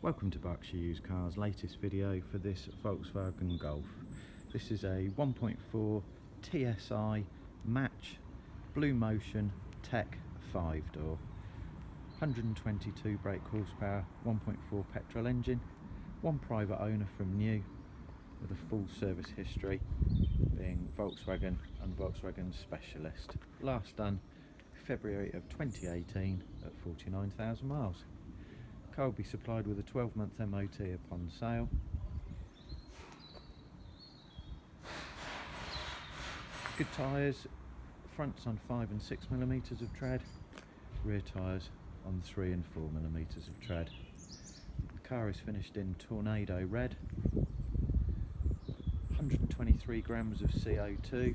Welcome to Berkshire Used Cars' latest video for this Volkswagen Golf. This is a 1.4 TSi Match Blue Motion Tech 5-door, 122 brake horsepower, 1.4 petrol engine, one private owner from new, with a full service history, being Volkswagen and Volkswagen Specialist. Last done February of 2018 at 49,000 miles. Car will be supplied with a 12-month MOT upon sale. Good tyres, fronts on 5 and 6mm of tread, rear tyres on 3 and 4mm of tread. The car is finished in Tornado Red, 123 grams of CO2,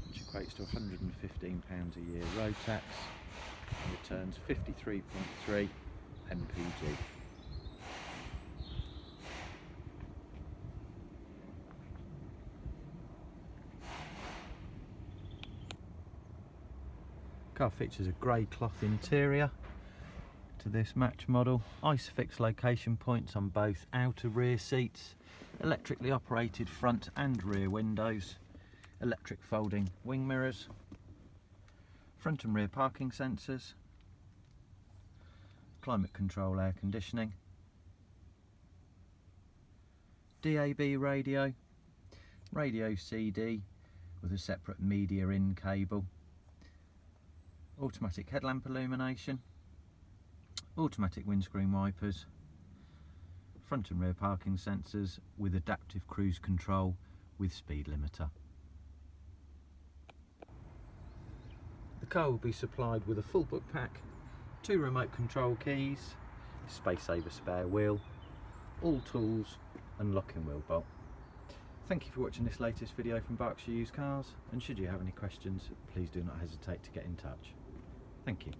which equates to £115 a year road tax, and returns 53.3 MPG. Car features a grey cloth interior to this Match model, ISOFIX location points on both outer rear seats, electrically operated front and rear windows, electric folding wing mirrors, front and rear parking sensors, climate control air conditioning, DAB radio, radio CD with a separate media in cable, automatic headlamp illumination, automatic windscreen wipers, front and rear parking sensors with adaptive cruise control with speed limiter. The car will be supplied with a full book pack, 2 remote control keys, space saver spare wheel, all tools and locking wheel bolt. Thank you for watching this latest video from Berkshire Used Cars, and should you have any questions, please do not hesitate to get in touch. Thank you.